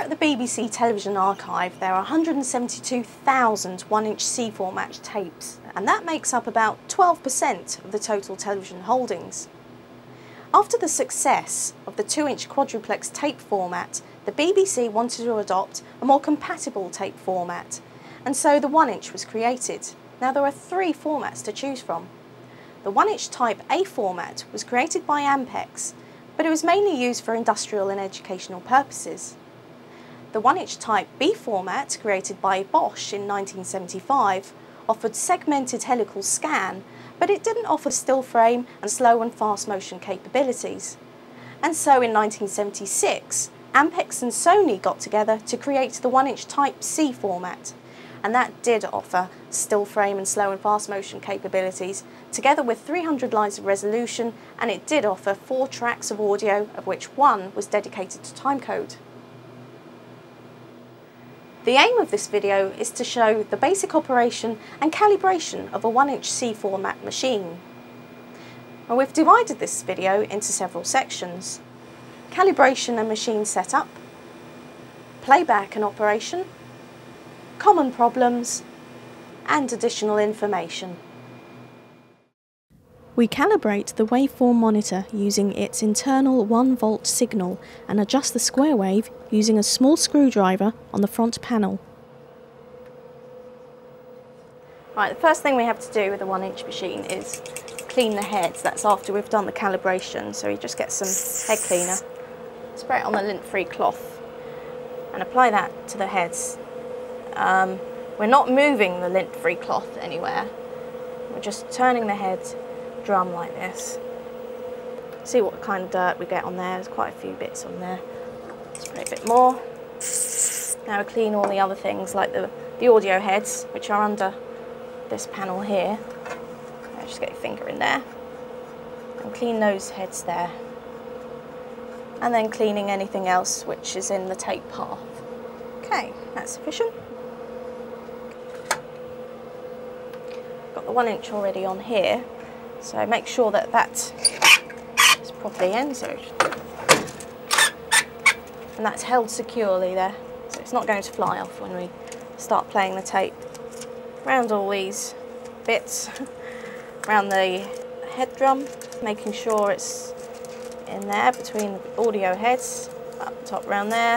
at the BBC Television Archive there are 172,000 1-inch C format tapes, and that makes up about 12% of the total television holdings. After the success of the 2-inch quadruplex tape format, the BBC wanted to adopt a more compatible tape format, and so the 1-inch was created. Now there are 3 formats to choose from. The 1-inch Type A format was created by Ampex, but it was mainly used for industrial and educational purposes. The 1-inch Type B format, created by Bosch in 1975, offered segmented helical scan, but it didn't offer still frame and slow and fast motion capabilities. And so in 1976, Ampex and Sony got together to create the 1-inch Type C format, and that did offer still frame and slow and fast motion capabilities, together with 300 lines of resolution, and it did offer 4 tracks of audio, of which 1 was dedicated to timecode. The aim of this video is to show the basic operation and calibration of a 1-inch C format machine. Well, we've divided this video into several sections: calibration and machine setup, playback and operation, common problems, and additional information. We calibrate the waveform monitor using its internal 1-volt signal and adjust the square wave using a small screwdriver on the front panel. Right, the first thing we have to do with a 1-inch machine is clean the heads. That's after we've done the calibration. So you just get some head cleaner, spray it on the lint-free cloth and apply that to the heads. We're not moving the lint-free cloth anywhere. We're just turning the head drum like this. See what kind of dirt we get on there. There's quite a few bits on there. Spray a bit more. Now we clean all the other things like the audio heads, which are under this panel here. Now just get your finger in there and clean those heads there. And then cleaning anything else which is in the tape path. Okay, that's sufficient. Got the 1-inch already on here. So make sure that that is properly in, and that's held securely there, so it's not going to fly off when we start playing the tape. Round all these bits, around the head drum, making sure it's in there between the audio heads, up the top round there,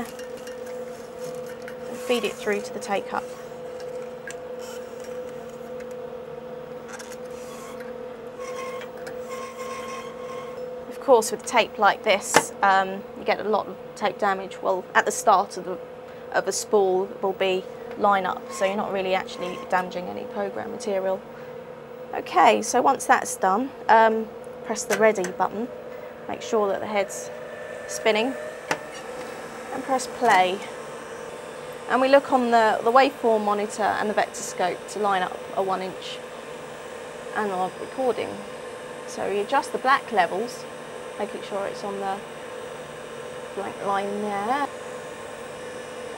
and feed it through to the take-up. Of course, with tape like this, you get a lot of tape damage. Well, at the start of a spool, it will be line up, so you're not really actually damaging any program material. Okay, so once that's done, press the ready button, make sure that the head's spinning, and press play. And we look on the waveform monitor and the vector scope to line up a 1-inch analog recording. So we adjust the black levels, making sure it's on the blank line there,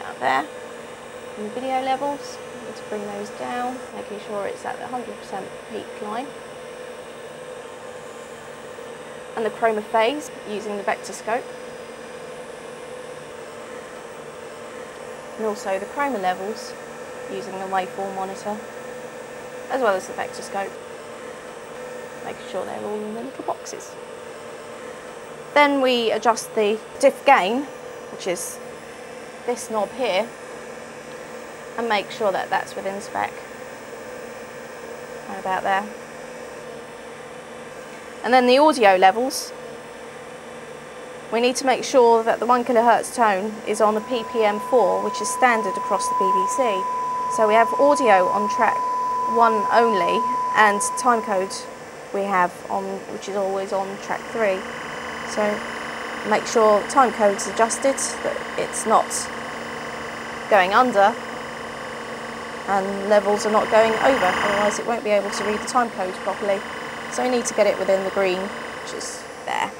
out there. And the video levels, we need to bring those down, making sure it's at the 100% peak line. And the chroma phase, using the vector scope. And also the chroma levels, using the waveform monitor, as well as the vector scope, making sure they're all in the little boxes. Then we adjust the diff gain, which is this knob here, and make sure that that's within spec. Right about there. And then the audio levels, we need to make sure that the 1 kHz tone is on the PPM4, which is standard across the BBC. So we have audio on track 1 only, and timecode we have on, which is always on track 3. So make sure timecode's adjusted, that it's not going under and levels are not going over, otherwise it won't be able to read the timecode properly. So we need to get it within the green, which is there.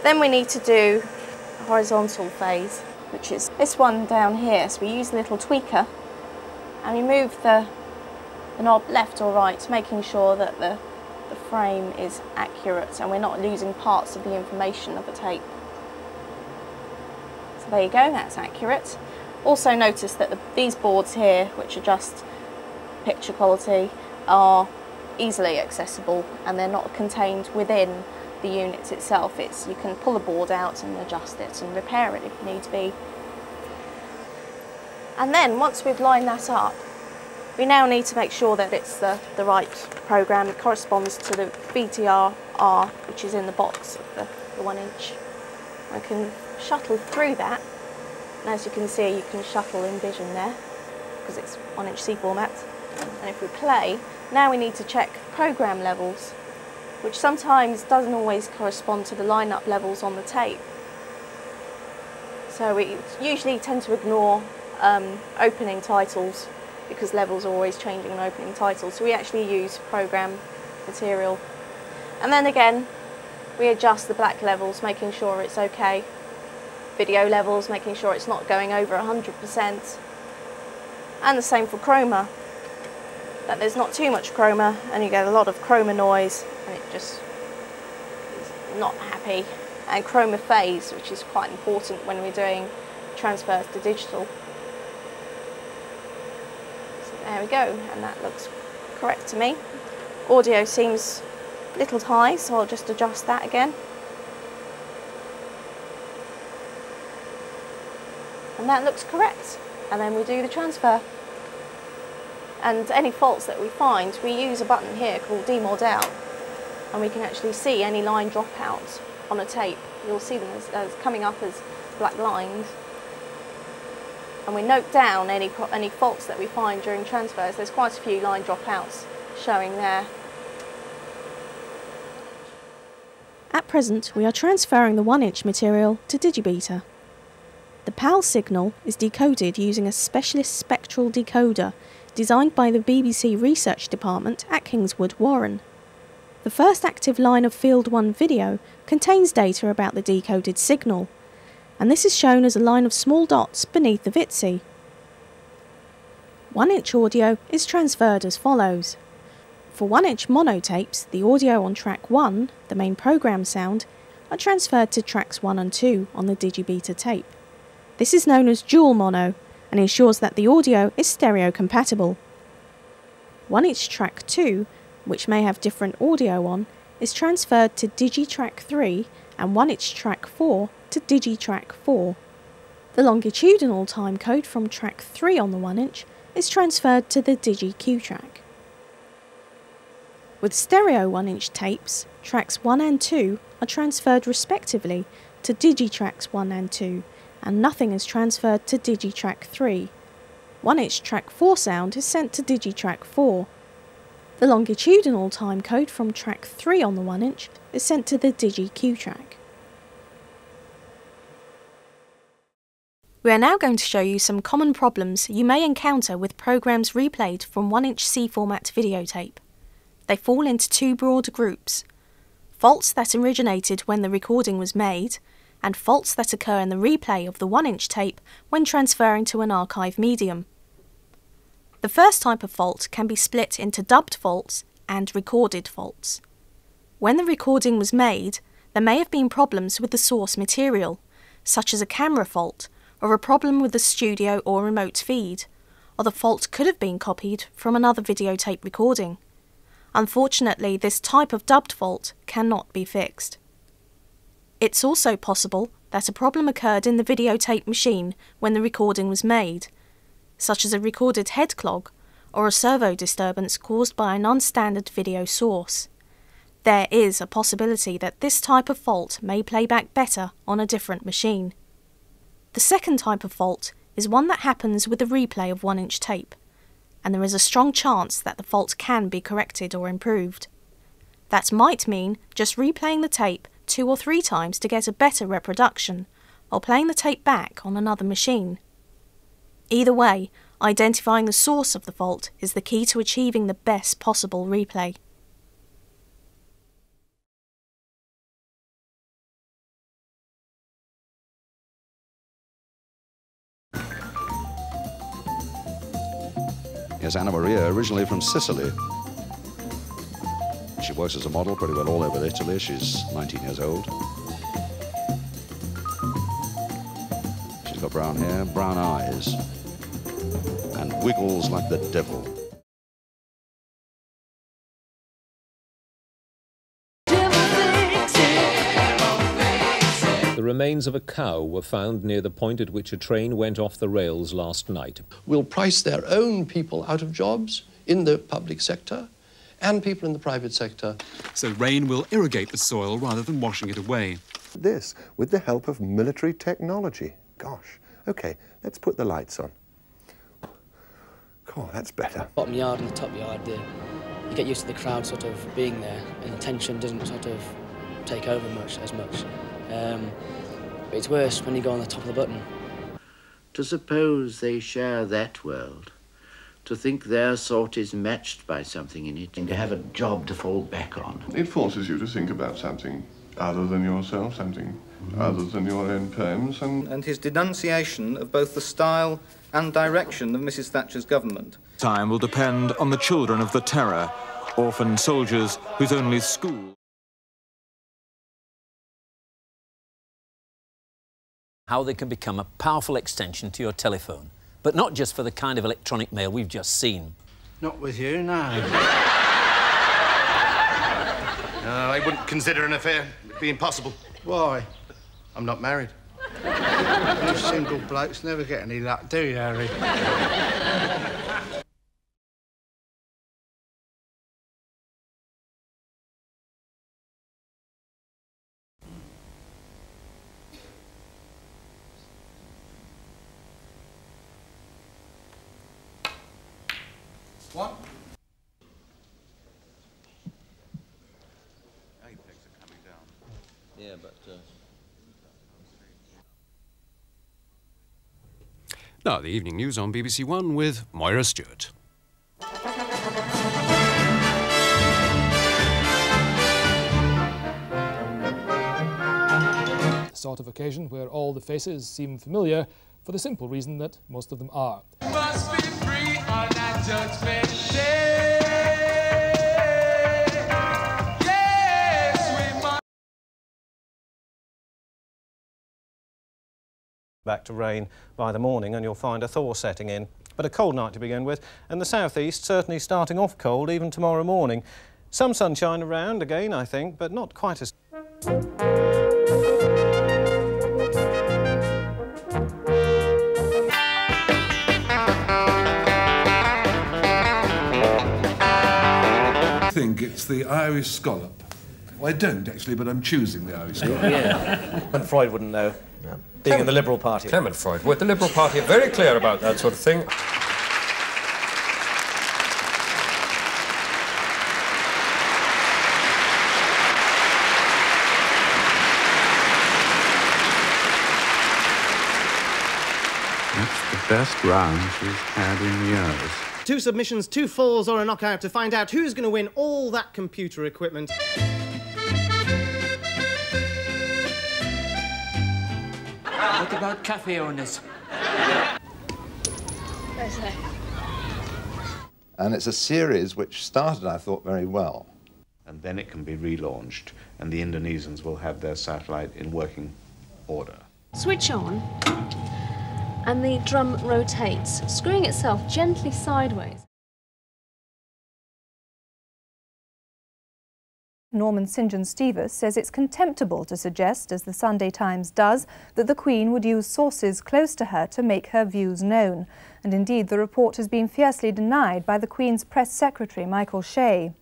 Then we need to do a horizontal phase, which is this one down here. So we use a little tweaker and we move the knob left or right, making sure that the frame is accurate and we're not losing parts of the information of the tape. So There you go, that's accurate. Also notice that these boards here, which adjust picture quality, are easily accessible and they're not contained within the unit itself. You can pull a board out and adjust it and repair it if need be. And then once we've lined that up, we now need to make sure that it's the right program. It corresponds to the VTR, which is in the box of the 1-inch. I can shuttle through that, and as you can see, you can shuttle in vision there because it's 1-inch C format. And if we play, now we need to check program levels, which sometimes doesn't always correspond to the line-up levels on the tape. So we usually tend to ignore opening titles because levels are always changing in opening titles. So we actually use program material. And then again, we adjust the black levels, making sure it's okay. Video levels, making sure it's not going over 100%. And the same for chroma, that there's not too much chroma and you get a lot of chroma noise and it just is not happy. And chroma phase, which is quite important when we're doing transfers to digital. So there we go, and that looks correct to me. Audio seems a little high, so I'll just adjust that again. And that looks correct. And then we do the transfer. And any faults that we find, we use a button here called Demod Out, and we can actually see any line dropouts on a tape. You'll see them as coming up as black lines. And we note down any faults that we find during transfers. There's quite a few line dropouts showing there. At present, we are transferring the 1-inch material to Digibeta. The PAL signal is decoded using a specialist spectral decoder designed by the BBC Research Department at Kingswood, Warren. The first active line of Field 1 video contains data about the decoded signal, and this is shown as a line of small dots beneath the VTC. 1-inch audio is transferred as follows. For 1-inch monotapes, the audio on track 1, the main program sound, are transferred to tracks 1 and 2 on the Digibeta tape. This is known as dual mono and ensures that the audio is stereo compatible. 1-inch track 2, which may have different audio on, is transferred to Digitrack 3 and 1-inch track 4 to Digitrack 4. The longitudinal time code from track 3 on the 1-inch is transferred to the DigiQ track. With stereo 1-inch tapes, tracks 1 and 2 are transferred respectively to Digitracks 1 and 2, and nothing is transferred to Digitrack 3. 1-inch track 4 sound is sent to Digitrack 4. The longitudinal time code from track 3 on the 1-inch is sent to the DigiQ track. We are now going to show you some common problems you may encounter with programs replayed from 1-inch C format videotape. They fall into two broad groups: faults that originated when the recording was made, and faults that occur in the replay of the 1-inch tape when transferring to an archive medium. The first type of fault can be split into dubbed faults and recorded faults. When the recording was made, there may have been problems with the source material, such as a camera fault, or a problem with the studio or remote feed, or the fault could have been copied from another videotape recording. Unfortunately, this type of dubbed fault cannot be fixed. It's also possible that a problem occurred in the videotape machine when the recording was made, such as a recorded head clog or a servo disturbance caused by a non-standard video source. There is a possibility that this type of fault may play back better on a different machine. The second type of fault is one that happens with the replay of 1-inch tape, and there is a strong chance that the fault can be corrected or improved. That might mean just replaying the tape 2 or 3 times to get a better reproduction, or playing the tape back on another machine. Either way, identifying the source of the fault is the key to achieving the best possible replay. Here's Anna Maria, originally from Sicily. She works as a model pretty well all over Italy. She's 19 years old. got brown hair, brown eyes, and wiggles like the devil. The remains of a cow were found near the point at which a train went off the rails last night. Will price their own people out of jobs in the public sector and people in the private sector. So rain will irrigate the soil rather than washing it away. This with the help of military technology. Gosh, OK, let's put the lights on. Oh, that's better. Bottom yard and the top yard, you get used to the crowd sort of being there and the tension doesn't sort of take over as much. But it's worse when you go on the top of the button. To suppose they share that world, to think their sort is matched by something in it, and to have a job to fall back on. It forces you to think about something other than yourself, something other than your own poems. And his denunciation of both the style and direction of Mrs. Thatcher's government. Time will depend on the children of the terror, orphan soldiers whose only school... How they can become a powerful extension to your telephone, but not just for the kind of electronic mail we've just seen. Not with you, no. I wouldn't consider an affair. It'd be impossible. Why? I'm not married. You single blokes never get any luck, do you, Harry? What? Apex are coming down. Yeah, but... Now, the evening news on BBC One with Moira Stewart. The sort of occasion where all the faces seem familiar for the simple reason that most of them are. Must be free on that judgment day. Yes, we must. Back to rain by the morning and you'll find a thaw setting in. But a cold night to begin with, and the southeast certainly starting off cold even tomorrow morning. Some sunshine around again, I think, but not quite as... I think it's the Irish scallop. Well, I don't, actually, but I'm choosing the Irish scallop. And Freud wouldn't know, being in the Liberal Party. Clement Freud. Well, the Liberal Party are very clear about that sort of thing. That's the best round she's had in years. 2 submissions, 2 falls or a knockout to find out who's going to win all that computer equipment. What about cafe owners? And it's a series which started, I thought, very well. And then it can be relaunched, and the Indonesians will have their satellite in working order. Switch on, and the drum rotates, screwing itself gently sideways. Norman St John Stevens says it's contemptible to suggest, as the Sunday Times does, that the Queen would use sources close to her to make her views known. And indeed, the report has been fiercely denied by the Queen's press secretary, Michael Shea.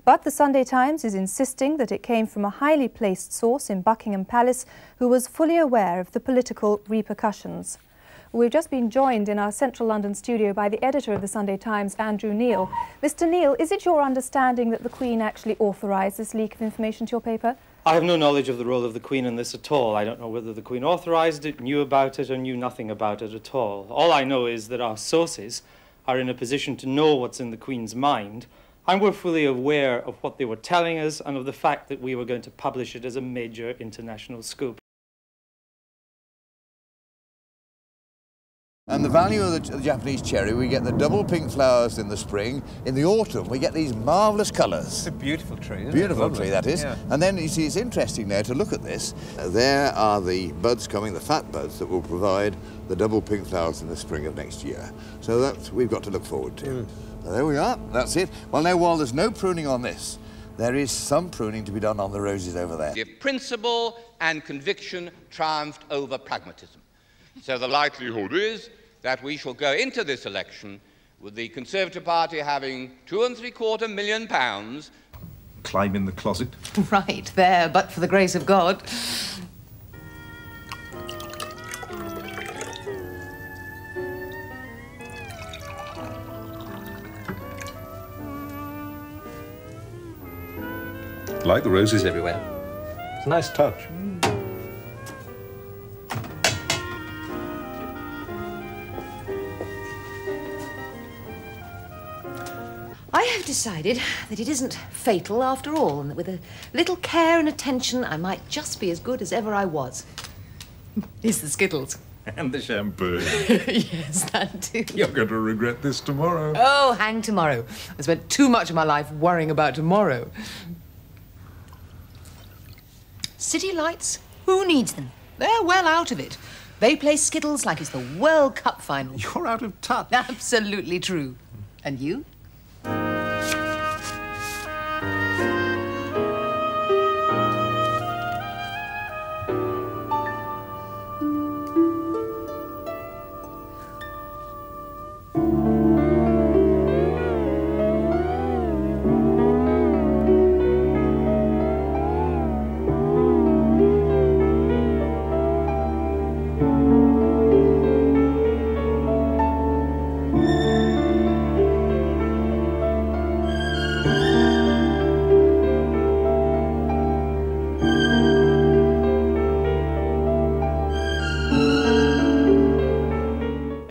But the Sunday Times is insisting that it came from a highly placed source in Buckingham Palace who was fully aware of the political repercussions. We've just been joined in our central London studio by the editor of the Sunday Times, Andrew Neil. Mr. Neil, is it your understanding that the Queen actually authorised this leak of information to your paper? I have no knowledge of the role of the Queen in this at all. I don't know whether the Queen authorised it, knew about it, or knew nothing about it at all. All I know is that our sources are in a position to know what's in the Queen's mind, and we're fully aware of what they were telling us and of the fact that we were going to publish it as a major international scoop. And the value of the Japanese cherry, we get the double pink flowers in the spring. In the autumn, we get these marvellous colours. It's a beautiful tree, isn't it? Beautiful tree, that is. Yeah. And then, you see, it's interesting there to look at this. There are the buds coming, the fat buds, that will provide the double pink flowers in the spring of next year. So that's we've got to look forward to. So there we are, that's it. Well, now, while there's no pruning on this, there is some pruning to be done on the roses over there. If principle and conviction triumphed over pragmatism. So the likelihood is that we shall go into this election with the Conservative Party having £2.75 million. Climb in the closet. Right there, but for the grace of God. Like the roses everywhere. It's a nice touch. I have decided that it isn't fatal after all, and that with a little care and attention, I might just be as good as ever I was. Here's the Skittles. And the shampoo. Yes, that too. You're going to regret this tomorrow. Oh, hang tomorrow. I spent too much of my life worrying about tomorrow. City lights? Who needs them? They're well out of it. They play Skittles like it's the World Cup final. You're out of touch. Absolutely true. And you?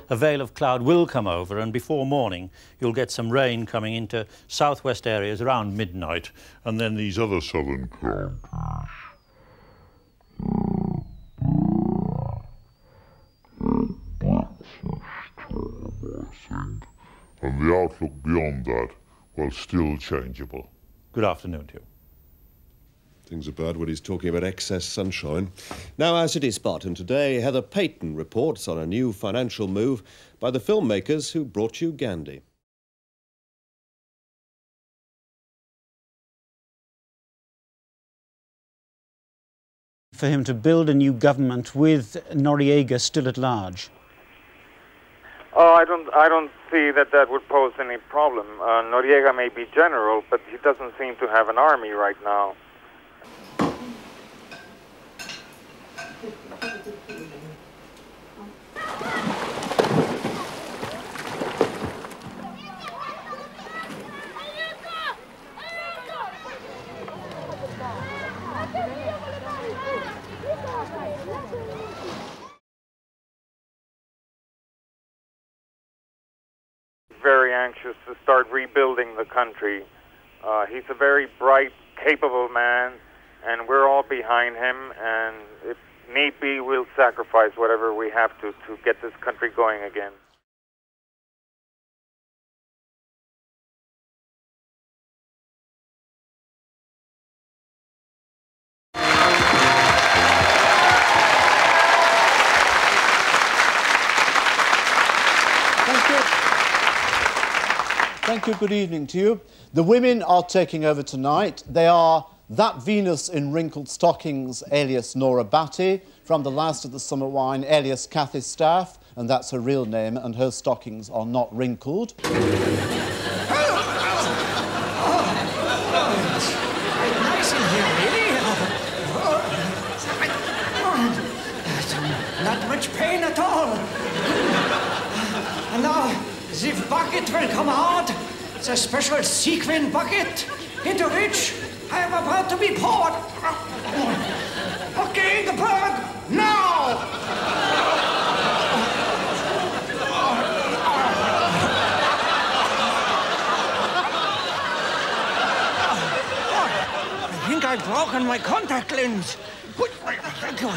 A veil of cloud will come over, and before morning you'll get some rain coming into southwest areas around midnight, and then these other southern counties. And the outlook beyond that, well, still changeable. Good afternoon to you. Things are bad when he's talking about excess sunshine. Now our city spot, and today Heather Payton reports on a new financial move by the filmmakers who brought you Gandhi. For him to build a new government with Noriega still at large? Oh, I don't see that would pose any problem. Noriega may be general, but he doesn't seem to have an army right now. Very anxious to start rebuilding the country. He's a very bright, capable man, and we're all behind him, and if need be, we'll sacrifice whatever we have to get this country going again. Thank you, good evening to you. The women are taking over tonight. They are that Venus in wrinkled stockings, alias Nora Batty, from The Last of the Summer Wine, alias Kathy Staff, and that's her real name, and her stockings are not wrinkled. Nice in here, really. Not much pain at all. And now the bucket will come out, the special sequin bucket, into which I am about to be poured. Okay, the plug, now! I think I've broken my contact lens. Thank you,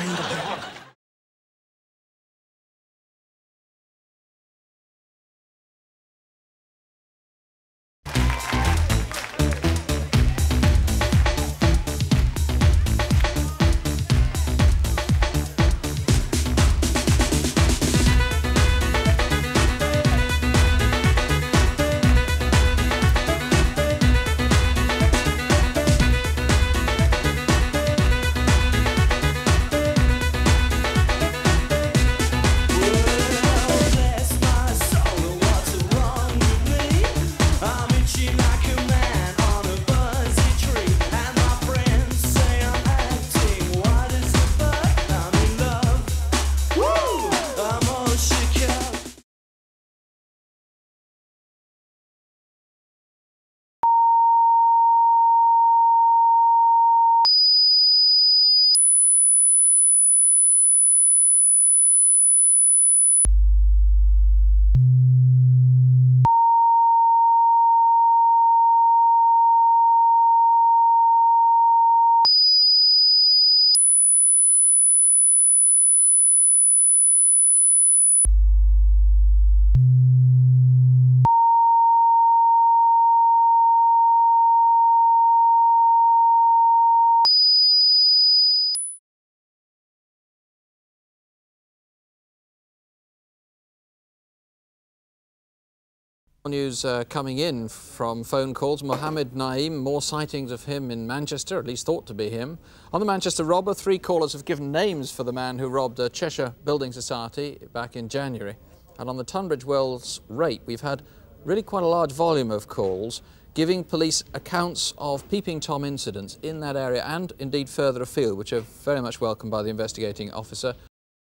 News coming in from phone calls. Mohammed Naeem, more sightings of him in Manchester, at least thought to be him. On the Manchester robber, 3 callers have given names for the man who robbed a Cheshire Building Society back in January. And on the Tunbridge Wells rape, we've had really quite a large volume of calls giving police accounts of peeping Tom incidents in that area and indeed further afield, which are very much welcomed by the investigating officer.